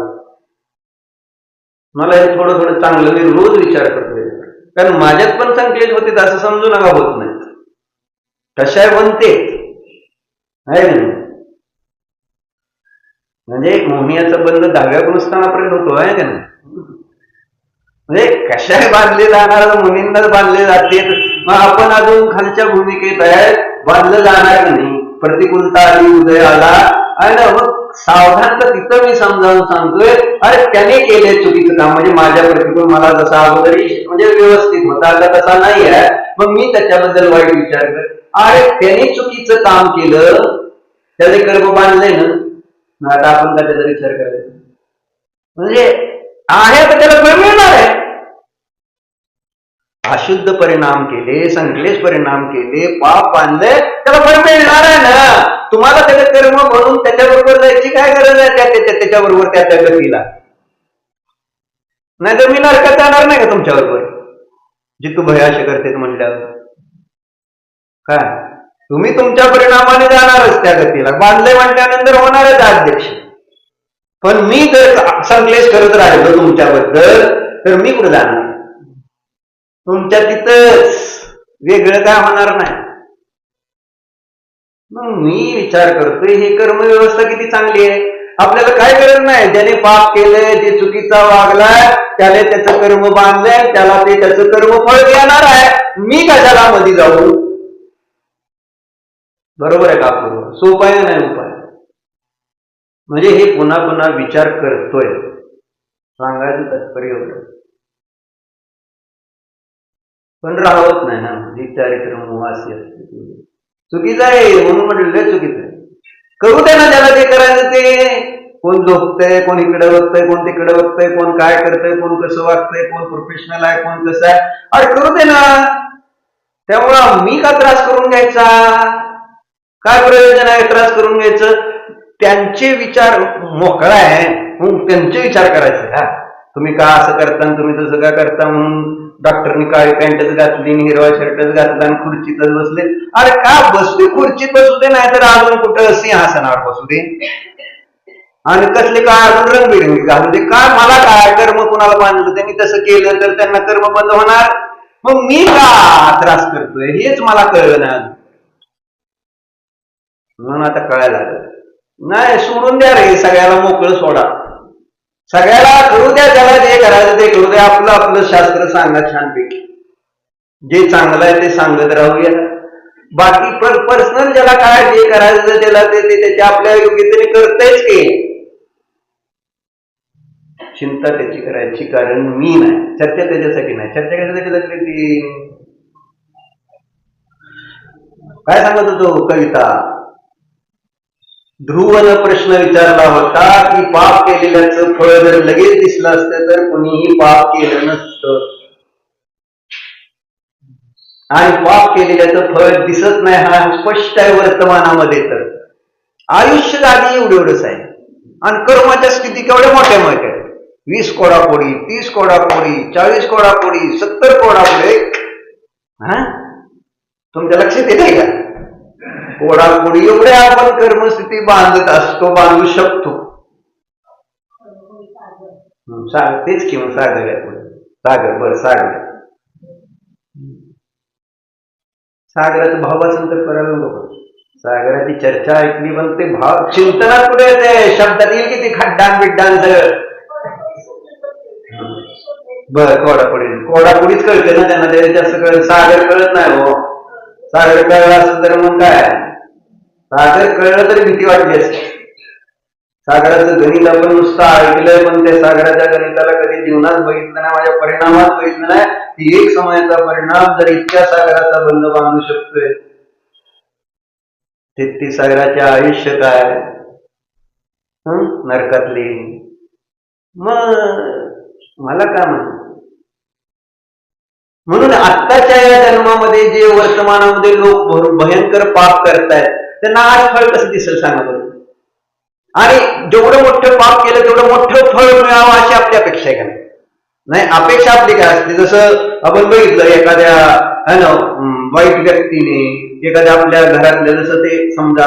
मला हे थोडं थोडं चांगलं मी रोज विचार करतोय. कारण माझ्यात पण संकलेश होते असं समजू नका होत नाही. कशाय बनते आहे म्हणजे मोहियाचा बंद 10व्या गुणस्थानापर्यंत होतो आहे का नाही. म्हणजे कशाय बांधले जाणार मुलींनाच बांधले जाते. मग आपण अजून खालच्या भूमिकेत आहे बांधलं जाणार नाही. प्रतिकूलता आली उदय आला आहे ना. मग सावधान तर तिथं मी समजावून सांगतोय अरे त्याने केले चुकीचं काम म्हणजे माझ्या प्रतिकूल मला जसा अगोदरी म्हणजे व्यवस्थित होता आता तसा नाही आहे. मग मी त्याच्याबद्दल वाईट विचार कर. अरे त्याने चुकीचं काम केलं त्याने कर्म बांधले ना आता आपण का त्याचा विचार करायचा. म्हणजे आहे तर त्याला फळ मिळणार आहे. अशुद्ध परिणाम केले संकलेश परिणाम केले पाप बांधले त्याला फळ मिळणार आहे ना. तुम्हाला त्याचं कर्म म्हणून त्याच्याबरोबर जायची काय गरज आहे त्याच्याबरोबर त्या गतीला. नाही तर मी नरकात जाणार नाही का तुमच्याबरोबर जितू भयाशे करते म्हणल्यावर काय तुम्ही तुमच्या परिणामाने जाणारच त्या गतीला. बांधले म्हटल्यानंतर होणारच अध्यक्ष. पण मी जर संकलेश करत राहिलो तुमच्याबद्दल तर मी कुठे जाणार. तुमच्या तिथंच वेगळं काय होणार नाही. मग मी विचार करतोय हे कर्म व्यवस्था किती चांगली आहे. आपल्याला काय गरज नाही. ज्याने पाप केलंय जे चुकीचा वागलाय त्याने त्याचं कर्म बांधलंय त्याला ते त्याचं कर्म फळ देणार आहे. मी कशाला मध्ये जाऊ. बरोबर आहे का. सोपाय नाही उपाय. म्हणजे हे पुन्हा पुन्हा विचार करतोय सांगायचं तात्पर्य एवढं. पण राहत नाही ना जी चारित्र मोहासी असते चुकीचं आहे म्हणून म्हटलं चुकीचं आहे. करू दे ना ज्याला जे करायचं ते. कोण झोपतंय कोण इकडे बघतंय कोण तिकडे बघतंय कोण काय करतंय कोण कसं वागतंय कोण प्रोफेशनल आहे कोण कसं आहे. अरे करू दे ना. त्यामुळं मी का त्रास करून घ्यायचा. काय प्रयोजन आहे त्रास करून घ्यायचं. त्यांचे विचार मोकळा आहे म्हणून त्यांचे विचार करायचे. हा तुम्ही का असं करता तुम्ही तसं का करता म्हणून डॉक्टरनी काळी पॅन्टच घातली हिरवा शर्टच घातला आणि खुर्चीतच बसले. अरे का बसते खुर्चीत बसू दे नाही तर अजून कुठं सिंहासनावर बसू दे आणि कसले काय अजून रंगबिरंगी घालू दे. काय मला काय कर्म कुणाला बांधलं त्यांनी तसं केलं तर त्यांना कर्म बंद होणार. मग मी का त्रास करतोय हेच मला कळलं ना. म्हणून आता कळायला लागलं. नाही सोडून द्या रे सगळ्याला मोकळं सोडा. सगळ्याला करू द्या ज्याला जे करायचं ते करू द्या. आपलं आपलं शास्त्र सांगा छानपैकी. जे चांगलं आहे ते सांगत राहूया. बाकी पर्सनल ज्याला काय जे करायचं त्याला ते त्याच्या आपल्या योग्यतेने करतायच की. चिंता त्याची करायची कारण मी नाही. चर्चा त्याच्यासाठी नाही. चर्चा कशासाठी लागली ती काय सांगत होतो कविता. ध्रुवनं प्रश्न विचारला होता की पाप केलेल्याचं फळ जर लगेच दिसलं असतं तर कोणीही पाप केलं नसतं. आणि पाप केलेल्याचं फळ दिसत नाही हा स्पष्ट आहे वर्तमानामध्ये. तर आयुष्य आधी एवढंच आहे आणि कर्माच्या स्थिती केवढ्या मोठ्या मोठ्या. 20 कोडापोडी 30 कोडापोडी 40 कोडापोडी 70 कोडापोडी. हा तुमच्या लक्षात येते का. कोडापोडी एवढ्या आपण कर्मस्थिती बांधत असतो बांधू शकतो. तेच किंवा सागर आहे पुढे सागर बरं सागर सागराचं भावासंतर करायला नको. सागराची चर्चा ऐकली पण ते भाव चिंतनात कुठे येते. शब्दात येईल की ते खड्डान बिड्डान सगळं. बरं कोडापोडीच कळते ना त्यांना. ते जास्त कळत सागर कळत नाही हो. सागर कळलं असं तर मग काय सागर कळलं तरी भीती वाटली असते. सागराचं गणित आपण नुसतं ऐकलंय पण त्या सागराच्या गणिताला कधी जीवनात बघितलं नाही माझ्या परिणामात बघितलं नाही. ती एक समयाचा परिणाम जर इतक्या सागराचा बंध बांधू शकतोय 33 सागराचे आयुष्य काय. नरकातले. मग मला काय म्हणून आत्ताच्या या जन्मामध्ये जे वर्तमानामध्ये लोक भयंकर पाप करतायत त्यांना आज फळ कसं दिसेल सांगा बरं. आणि जेवढं मोठं पाप केलं तेवढं मोठं फळ मिळावं अशी आपली अपेक्षा आहे का नाही. अपेक्षा आपली काय असते, जसं आपण बघितलं एखाद्या वाईट व्यक्तीने एखाद्या आपल्या घरातल्या, जसं ते समजा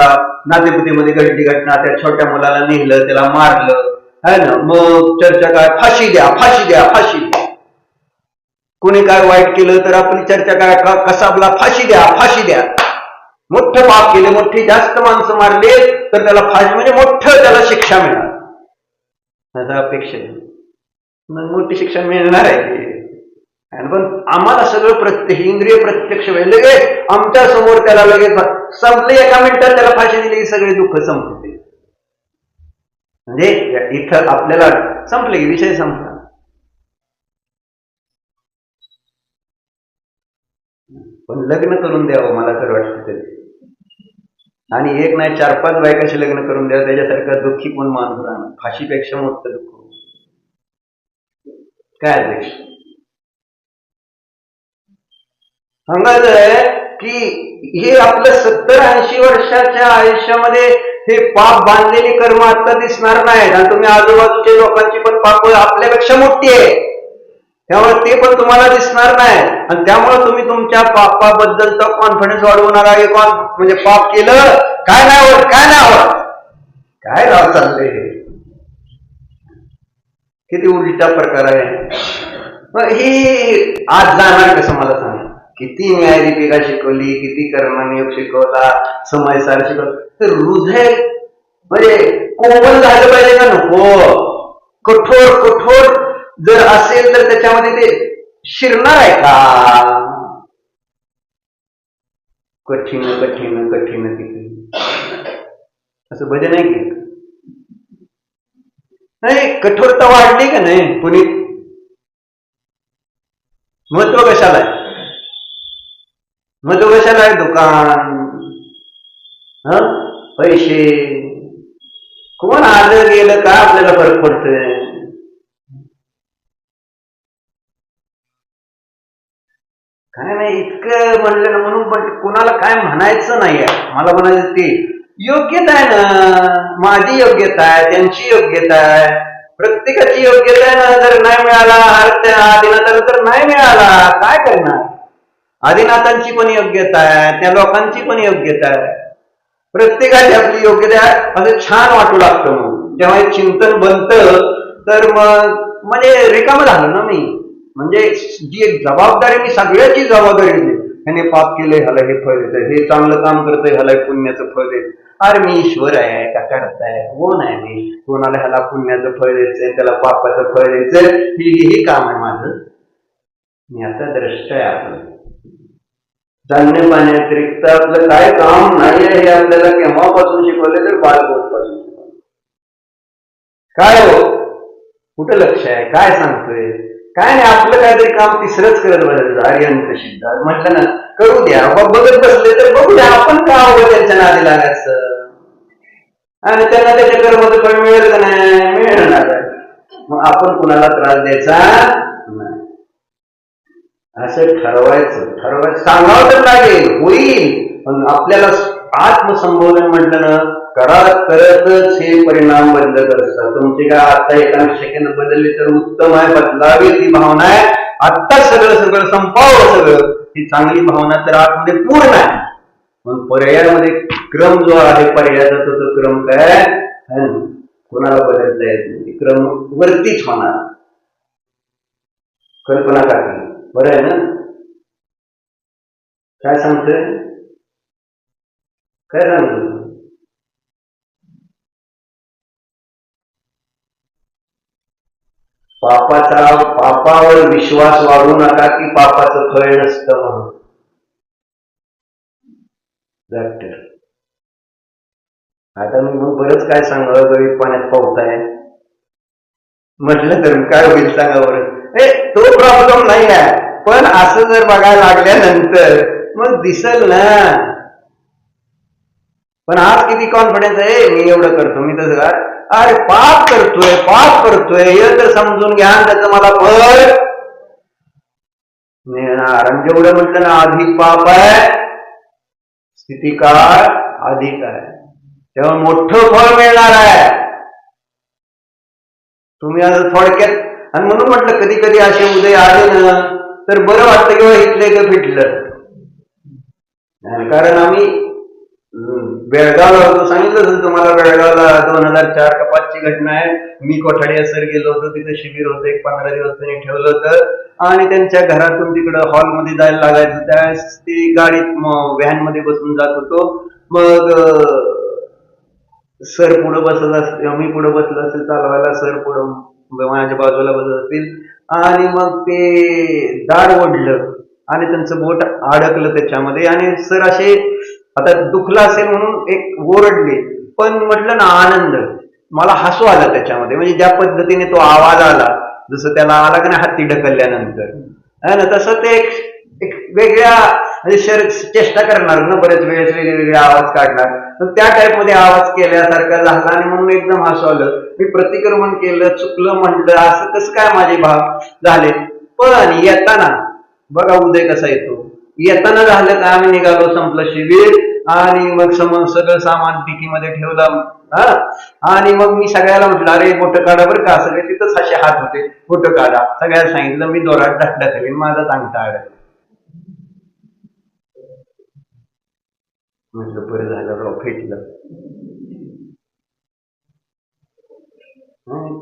नातेपुतेमध्ये घडली घटना, त्या छोट्या मुलाला नेलं, त्याला मारलं है ना, मग चर्चा काय, फाशी द्या फाशी द्या फाशी द्या. कोणी काय वाईट केलं तर आपली चर्चा काय, कसाबला फाशी द्या फाशी द्या. मोठं पाप केले, मोठी जास्त माणसं मारले तर त्याला फाशी, म्हणजे मोठं त्याला शिक्षा मिळणार अपेक्षा. मोठी शिक्षा मिळणार आहे. पण आम्हाला सगळं प्रत्यक्ष इंद्रिय प्रत्यक्ष लगेच आमच्या समोर त्याला लगेच संपले, एका मिनिटात त्याला फाशी दिली की सगळे दुःख संपते. म्हणजे इथं आपल्याला संपले की विषय संपला. पण लग्न करून द्यावं मला तर वाटतं तरी. आणि एक नाही 4-5 बायकाशी लग्न करून द्यावं, त्याच्यासारखा दुःखी कोण माणूस राहणार. फाशीपेक्षा मोठं दुःख काय अध्यक्ष सांगायचंय की हे आपलं 70-80 वर्षाच्या आयुष्यामध्ये हे पाप बांधलेली कर्म आता दिसणार नाहीत. आणि तुम्ही आजूबाजूच्या लोकांची पण पाप आपल्यापेक्षा मोठी आहे, त्यामुळे ते पण तुम्हाला दिसणार नाही. आणि त्यामुळे तुम्ही तुमच्या पापाबद्दलचा कॉन्फिडन्स वाढवणार आहे. म्हणजे पाप केलं काय नाही होत, काय नाही होत, काय राव चाललंय, किती उलटा प्रकार आहे. मग ही आज जाणार कसं मला सांगा. किती न्यायदीपिका शिकवली, किती कर्मनियोग शिकवला, समयसार शिकवला, तर हृदय म्हणजे कोमल झालं पाहिजे का नको. कठोर कठोर जर असेल तर त्याच्यामध्ये ते शिरणार आहे का. कठीण कठीण कठीण किती असं भजन आहे की नाही. कठोरता वाढली का नाही. कुणी महत्व कशाला आहे, महत्व कशाला आहे. दुकान, पैसे, कोण आलं गेलं का आपल्याला फरक पडतोय. काय नाही इतकं म्हणलं ना, म्हणून पण कोणाला काय म्हणायचं नाही आहे. मला म्हणायचं ते योग्यता आहे ना, माझी योग्यता आहे, त्यांची योग्यता आहे, प्रत्येकाची योग्यता आहे ना. जर नाही मिळाला आदिनाथाला तर नाही मिळाला, काय करणार. आदिनाथांची पण योग्यता आहे, त्या लोकांची पण योग्यता आहे, प्रत्येकाची आपली योग्यता आहे. असं छान वाटू लागतं. मग जेव्हा एक चिंतन बनतं तर मग म्हणजे रिकामं झालं ना मी. म्हणजे जी एक जबाबदारी, मी सगळ्याची जबाबदारी दिली. ह्याने पाप केलंय ह्याला हे फळ देतंय, हे चांगलं काम करतंय ह्याला पुण्याचं फळ देत. अरे मी ईश्वर आहे का करताय, कोण आहे मी, कोणाला ह्याला पुण्याचं फळ द्यायचंय त्याला पापाचं फळ द्यायचंय, हे काम आहे माझं. मी आता द्रष्ट आहे. आपलं जाण्या पाण्याव्यतिरिक्त आपलं काय काम नाही आहे हे आपल्याला केव्हापासून शिकवले तर बालबोधपासून शिकवलं. काय हो कुठं लक्ष आहे, काय सांगतोय, काय नाही. आपलं काहीतरी काम तिसरंच करत बसायचं. आर्यंत सिद्ध म्हटलं ना, करू द्या, बघत बसले तर बघू द्या, आपण का हवं त्यांच्या नादी लागायचं. आणि त्यांना त्याच्या कर्माचं फळ मिळेल का नाही, मिळणार. मग आपण कुणाला त्रास द्यायचा नाही, असं ठरवायचं सांगावं तर लागेल, होईल. पण आपल्याला आत्मसंबोधन म्हटलं ना, करतच हे परिणाम बदलत असतात. तुमचे काय आता एका सेकंद बदलले तर उत्तम आहे, बदलावी ती भावना आहे. आत्ता सगळं संपावं सगळं, ही चांगली भावना तर आतमध्ये पूर्ण आहे. पण पर्यायामध्ये क्रम जो आहे पर्यायाचा, तो क्रम काय कोणाला बदलता येत नाही. क्रम वरतीच होणार. कल्पना टाकली बरं आहे ना. काय सांगतोय, काय सांगतो. पापावर विश्वास वाढू नका की पापाचं फळ नसतं म्हणून. आता मी मग बरंच काय सांगावं, गरीब पाण्यात पावताय म्हटलं तर काय होईल सांगा बरं. तो प्रॉब्लेम नाही आहे, पण असं जर बघायला लागल्यानंतर मग दिसल ना. पण आज किती कॉन्फिडन्स आहे, मी एवढं करतो, मी तसं अरे पाप करतोय हे तर समजून घ्या, त्याचं मला फळ मिळणार. आणि जेवढं म्हटलं ना अधिक पाप आहे, स्थिती काळ अधिक आहे, तेव्हा मोठं फळ मिळणार आहे. तुम्ही आज थोडक्यात, आणि म्हणून म्हटलं कधी कधी असे उदय आले ना तर बरं वाटतं किंवा इथले का फिटलं. कारण आम्ही बेळगावला होतो, सांगितलं असेल तुम्हाला, बेळगावला 2004 का 5 ची घटना आहे. मी कोठाडे सर गेलो होतो, तिथं शिबिर होतं, एक 15 दिवस त्यांनी ठेवलं होतं. आणि त्यांच्या घरातून तिकडं हॉलमध्ये जायला लागायचं. त्यावेळेस ती गाडीत व्हॅन मध्ये बसून जात होतो. मग सर पुढं बसत असते, मी पुढं बसलं असेल चालवायला, सर पुढं माझ्या बाजूला बसत असतील. आणि मग ते दार ओढलं आणि त्यांचं बोट अडकलं त्याच्यामध्ये. आणि सर असे आता दुखला असेल म्हणून एक ओरडले, पण म्हटलं ना आनंद, मला हसू आलं त्याच्यामध्ये. म्हणजे ज्या पद्धतीने तो आवाज आला, जसं त्याला आला का नाही हत्ती ढकलल्यानंतर, है ना, तसं ते एक वेगळ्या म्हणजे चेष्टा करणार ना, बरेच वेळेस वेगवेगळे आवाज काढणार, तर त्या टाईप मध्ये आवाज केल्यासारखा झाला. आणि म्हणून एकदम हसू आलं. मी प्रतिक्रमण केलं, चुकलं म्हटलं, असं कसं काय माझे भाव झाले. पण येताना बघा उदय कसा येतो. येताना झालं का, आम्ही निघालो, संपलं शिबिर, आणि मग सगळं सामान टिकीमध्ये ठेवलं. आणि मग मी सगळ्याला म्हटलं, अरे बोटं काढा बरं का. सगळे तिथंच असे हात होते, बोटं काढा. सगळ्याला सांगितलं. मी दोरात ढकढकली, माझा अंगठा अडकला. म्हटलं बरं झालं राव, फेटलं.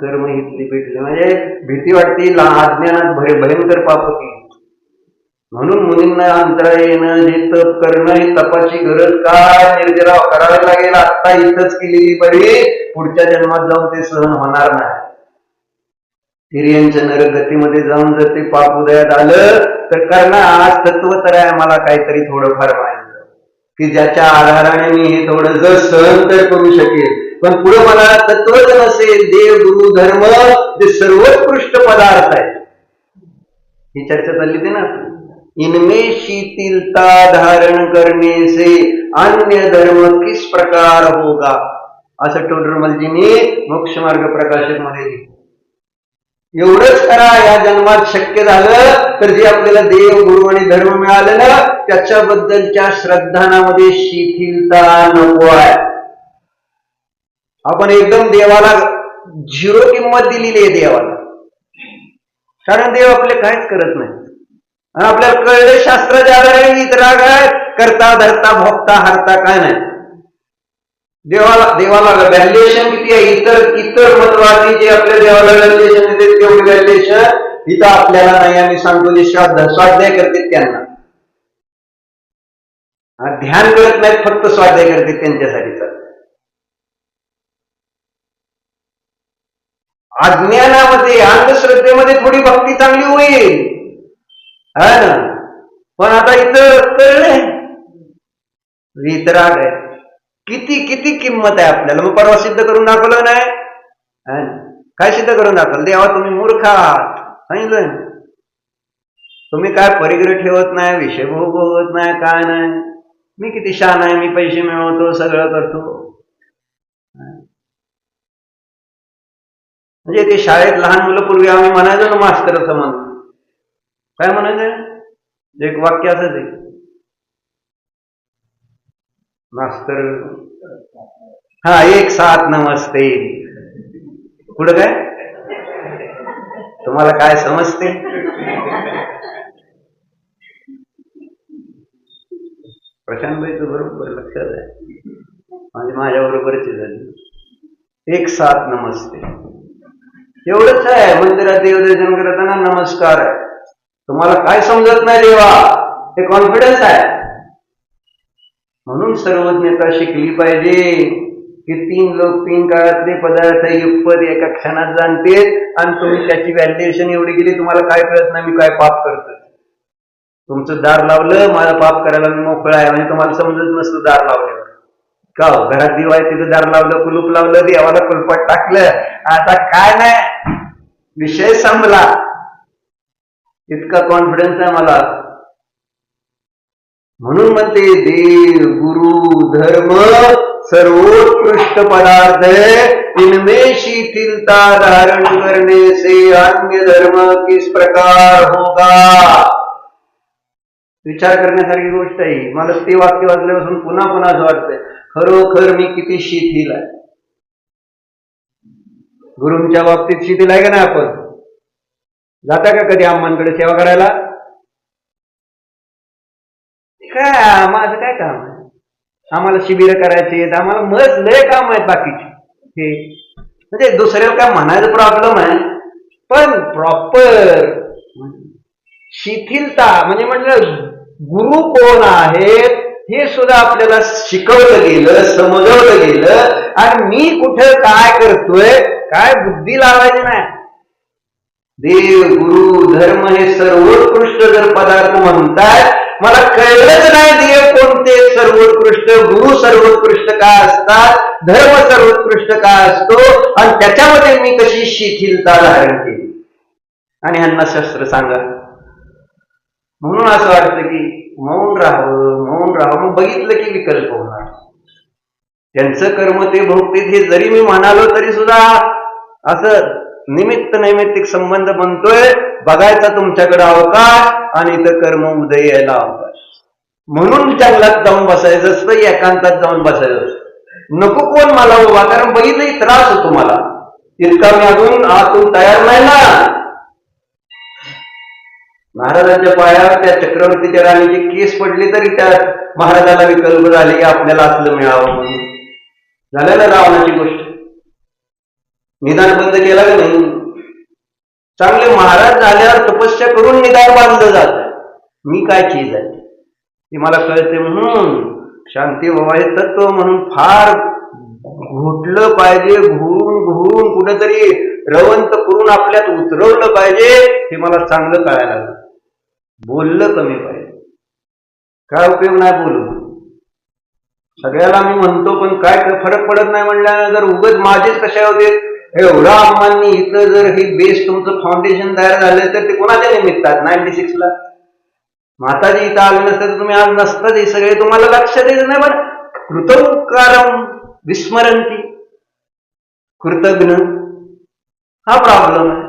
कर्म हितली पेटले. म्हणजे भीती वाटते, अज्ञानात भयंकर पाप होती. म्हणून मुलींना अंतरा येणं, हे तप करणं, ही तपाची गरज काय, निर्जराव करावे लागेल. आता इथंच केलेली बरी, पुढच्या जन्मात जाऊन ते सहन होणार नाही. तिर्यांच्या नरगतीमध्ये जाऊन जर ते पाप उदयात आलं तर करणार. आज तत्व तर आहे मला काहीतरी थोडंफार माहिती, की ज्याच्या आधाराने मी हे थोडं जर सहन तर करू शकेल. पण पुढे मला तत्वच नसेल, देव गुरु धर्म जे सर्वोत्कृष्ट पदार्थ आहे, ही चर्चा चालली ते ना. इनमें शीतलता धारण करने से अन्य धर्म किस प्रकार होगा, असं टोडरमलजींनी मोक्ष मार्ग प्रकाशक मध्ये लिहिलं. एवढंच करा, या जन्मात शक्य झालं तर जे आपल्याला देव गुरु आणि धर्म मिळालं ना, त्याच्याबद्दलच्या श्रद्धानामध्ये शिथिलता नको आहे. आपण एकदम देवाला 0 किंमत दिलेली आहे देवाला, कारण देव आपले काहीच करत नाही. आणि आपल्याला कळले शास्त्राच्या आधारे इतरा काय करता धरता भोगता हरता काय नाही. देवाला व्हॅल्युएशन किती आहे. इतर मतवादी जे आपल्या देवाला व्हॅल्युएशन देतात तेवढी व्हॅल्युएशन इथं आपल्याला नाही. आम्ही सांगतो जे स्वाध्याय करतात त्यांना, ध्यान करत नाहीत, फक्त स्वाध्याय करतात त्यांच्यासाठीचा. अज्ञानामध्ये अंधश्रद्धेमध्ये थोडी भक्ती चांगली होईल, है ना, पण आता इथं कळलंय वितराग आहे. किती किती किंमत आहे आपल्याला. मग परवा सिद्ध करून दाखवलं नाही, काय सिद्ध करून दाखवलं. देवा तुम्ही मूर्ख आहात, सांगितलं. तुम्ही काय परिग्रह ठेवत नाही, विषय भोगवत नाही, काय नाही. मी किती शहाणा आहे, मी पैसे मिळवतो, सगळं करतो. म्हणजे ते शाळेत लहान मुलं पूर्वी आम्ही म्हणायचो ना, मास्तर असं म्हणून, काय म्हणायचं, एक वाक्य असंच आहे, मास्तर एक साथ नमस्ते. पुढं काय तुम्हाला काय समजते. प्रशांतबाईचं बरोबर लक्षात आहे, म्हणजे माझ्या बरोबरची झाली. एक साथ नमस्ते एवढंच आहे. मंदिरात देवदर्शन करताना नमस्कार आहे. तुम्हाला काय समजत नाही देवा, हे कॉन्फिडन्स आहे. म्हणून सर्वज्ञता शिकली पाहिजे, की 3 लोक 3 काळातले पदार्थ युगपद एका क्षणात जाणते, आणि तुम्ही त्याची व्हॅल्युएशन एवढी केली, तुम्हाला काय कळत नाही मी काय पाप करतो. तुमचं दार लावलं, माझं पाप करायला मी मोकळा आहे, म्हणजे तुम्हाला समजत नसतं दार लावल्यावर. का घरात दिवा आहे तिथं दार लावलं, कुलूप लावलं, देवाला कुलपाट टाकलं, आता काय नाही, विषय संपला. इतका कॉन्फिडन्स आहे मला. म्हणून म्हणते देव गुरु धर्म सर्वोत्कृष्ट पदार्थ है, इनमें शिथिलता धारण करने से अन्य धर्म किस प्रकार होगा. विचार करण्यासारखी गोष्ट आहे. मला ते वाक्य वाचल्यापासून पुन्हा पुन्हा असं वाटतंय, खरोखर मी किती शिथिल आहे. गुरूंच्या बाबतीत शिथिल आहे का नाही? आपण जाता का कधी अम्मांकडे सेवा करायला? काय माझं काय काम आहे? आम्हाला शिबिर करायची, आम्हाला मस्त लय काम आहेत बाकीचे. हे म्हणजे दुसऱ्याला काय म्हणायचं प्रॉब्लेम आहे, पण प्रॉपर शिथिलता म्हणजे म्हटलं गुरु कोण आहेत हे सुद्धा आपल्याला शिकवलं गेलं, समजवलं गेलं. आणि मी कुठं काय करतोय, काय बुद्धी लावायची नाही. देव, गुरु, धर्म हे सर्वोत्कृष्ट जर पदार्थ म्हणतात, मला कळलंच नाही देव कोणते सर्वोत्कृष्ट, गुरु सर्वोत्कृष्ट का असतात, धर्म सर्वोत्कृष्ट का असतो, आणि त्याच्यामध्ये मी कशी शिथिलता धारण केली. आणि ह्यांना शस्त्र सांगा. म्हणून असं वाटतं की मौन राहावं, मौन राहावं. मग बघितलं की विकल्प होणार. त्यांचं कर्म ते भोगतील हे जरी मी म्हणालो तरी सुद्धा असं निमित्त नैमित्तिक संबंध बनतोय. बघायचा तुमच्याकडे अवकाश आणि इथं कर्म उदय यायला अवकाश. म्हणून जंगलात जाऊन बसायचं असतं, एकांतात जाऊन बसायचं असतं. नको कोण मला उभा, कारण बघितलं त्रास होतो मला. इतका मी अजून आतून तयार नाही ना. महाराजांच्या पायावर त्या चक्रवर्तीच्या राणीची केस पडली तरी त्या महाराजाला विकल्प झाले की आपल्याला असलं मिळावं म्हणून. झालं ना रावणाची गोष्ट. निदान बंद केला का नाही? चांगले महाराज झाल्यावर तपस्या करून निदान बांधलं जात. मी काय चीज आहे ते मला कळते. म्हणून शांती बाबा हे तत्व म्हणून फार घोटलं पाहिजे, घुरून कुठेतरी रवंत करून आपल्यात उतरवलं पाहिजे. हे मला चांगलं कळायला लागलं. बोललं कमी पाहिजे. काय उपयोग नाही बोलून. सगळ्याला मी म्हणतो पण काय फरक पडत नाही म्हणल्यानंतर उगाच माझेच कशा होते. एवढा अम्मांनी इथं जर ही बेस तुमचं फाउंडेशन तयार झालं तर ते कोणाच्या निमित्तात 96ला माताजी इथं आले नसते तर तुम्ही आज नसतात. हे सगळे तुम्हाला लक्ष द्यायचं नाही. पण कृतकारम विस्मरणती, कृतज्ञ हा प्रॉब्लेम आहे.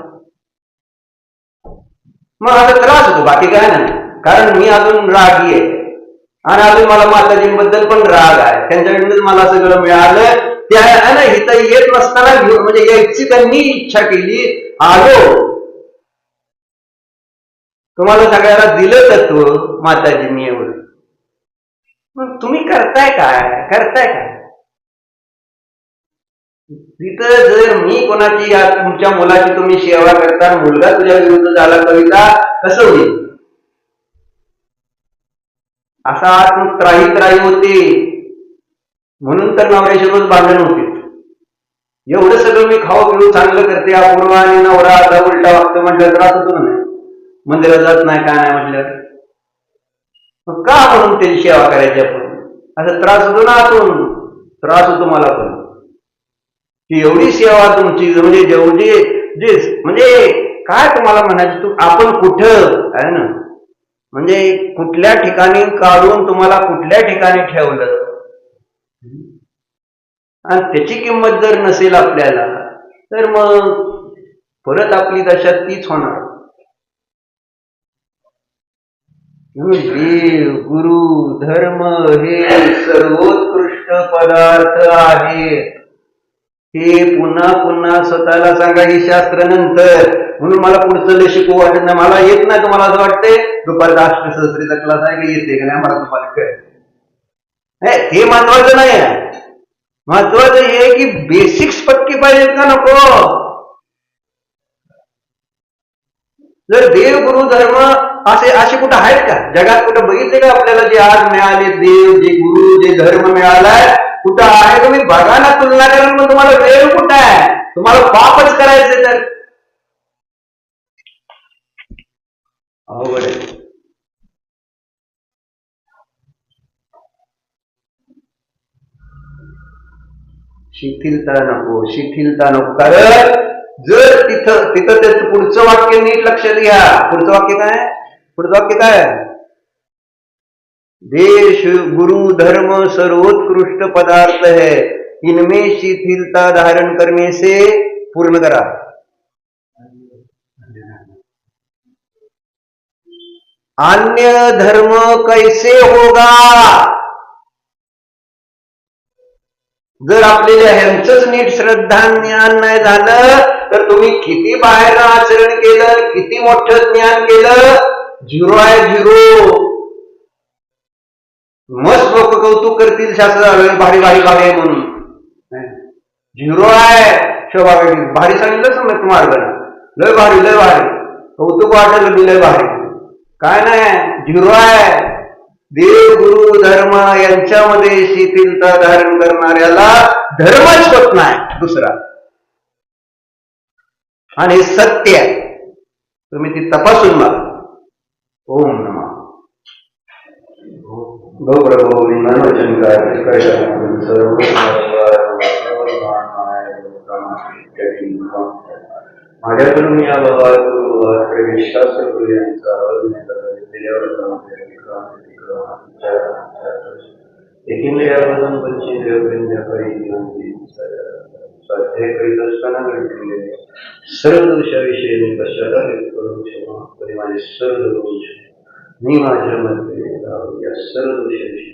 मग आता त्रास होतो, बाकी काय नाही. कारण मी अजून रागी आहे आणि अजून मला माताजींबद्दल पण राग आहे. त्यांच्याकडूनच मला सगळं मिळालं. त्या ना इथं येत नसताना म्हणजे यायची त्यांनी इच्छा केली. आलो, तुम्हाला सगळ्याला दिलं तत्व माताजींनी एवढं. मग तुम्ही करताय काय? तिथं जर मी कोणाची तुमच्या मुलाची तुम्ही सेवा करता, मुलगा तुझ्या विरुद्ध झाला कविता, कसं होईल? असा आत त्राही होते. म्हणून तर नवऱ्याशी रोज भांडण होते. एवढं सगळं मी खाऊ पिऊ चांगलं करते, अपूर्व आणि नवरा आता उलटा वागतो म्हटलं त्रास होतो ना. मंदिरात जात नाही काय नाही म्हटलं मग का म्हणून त्याची सेवा करायची आपण? असं त्रास होतो ना आतून. त्रास होतो मला पण की एवढी सेवा तुमची म्हणजे जेवढी म्हणजे काय तुम्हाला म्हणायचं, आपण कुठं आहे ना म्हणजे कुठल्या ठिकाणी काढून तुम्हाला कुठल्या ठिकाणी ठेवलं आणि त्याची किंमत जर नसेल आपल्याला तर मग परत आपली दशा तीच होणार. देव, गुरु, धर्म हे सर्वोत्कृष्ट पदार्थ आहेत. हे पुन्हा पुन्हा स्वतःला सांगा. ही शास्त्र नंतर. म्हणून मला पुढचं लय शिकवू वाटत नाही. मला येत नाही. तुम्हाला असं वाटतंय दुपारचा अष्टसहस्रीचा क्लास आहे का येते का नाही मला तुम्हाला कळेल. हे महत्वाचं नाही आहे. महत्वाचं हे की बेसिक्स पक्की पाहिजेत का नको. जर देव, गुरु, धर्म असे कुठं आहेत का जगात? कुठं बघितले का आपल्याला जे आज मिळाले देव, जे गुरु, जे धर्म मिळालाय कुठं आहे? तुम्ही बघा ना तुलना करून. मग तुम्हाला वेळ कुठं आहे? तुम्हाला पापच करायचं तर अवघड आहे. शिथिलता नको. कारण जर तिथं त्याचं पुढचं वाक्य नीट लक्षात घ्या. पुढचं वाक्य काय? देश गुरु धर्म सर्वोत्कृष्ट पदार्थ है, इनमें शिथिलता धारण करने से पूर्ण करा। अन्य धर्म कैसे होगा? जर आपल्याला ह्यांचंच नीट श्रद्धा ज्ञान नाही झालं तर तुम्ही किती बाहेर आचरण केलं, किती मोठं ज्ञान केलं, झिरो आहे झिरो. मस्त लोक कौतुक करतील शास्त्र भारी भारी भारी आहे म्हणून, झिरो आहे. शोभा भारी सांगितलं समज तुम्हाला, लय भारी लय भारी, कौतुक वाटलं लय भारी, काय नाही झिरो आहे. देव गुरु धर्म यांच्यामध्ये शिथिलता धारण करणाऱ्याला धर्मच होत नाही दुसरा. आणि सत्य आहे, तुम्ही ती तपासून बघा. ओम नमः गौरव सर्व माझ्याकडून या शास्त्र एकेंद्रियापासून पंचेंद्रियापर्यंत स्वाध्याय करीत असताना घडलेले सर्व दोषाविषयी मी कशाला करू क्षमा तरी माझे सर्व दोष मी माझ्यामध्ये या सर्व दोषाविषयी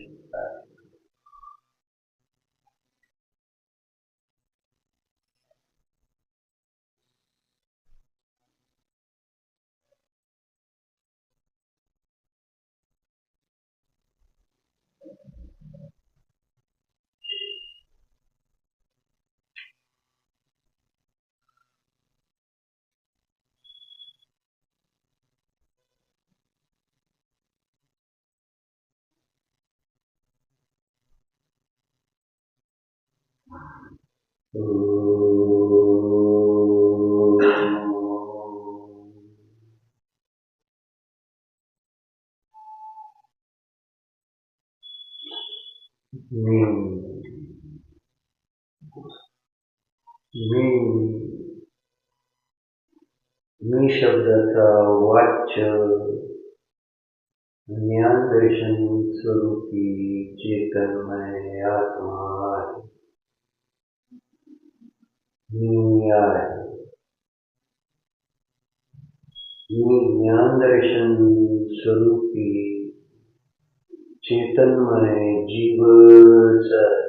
मी शब्दाचा वाच्य ज्ञान दर्शन स्वरूपी चेतनमय आत्मा आहे. मी आहे. मी ज्ञान दर्शन स्वरूपी चेतनमय जीवच आहे.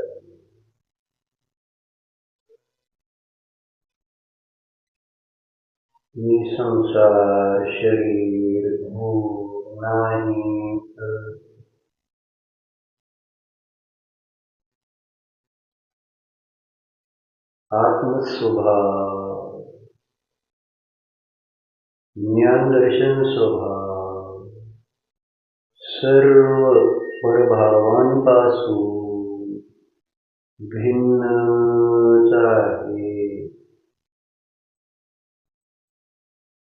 मी संसार शरीर भूत नाही. आत्मस्वभाव ज्ञान दर्शन स्वभाव सर्व परभावांपासून भिन्नच आहे.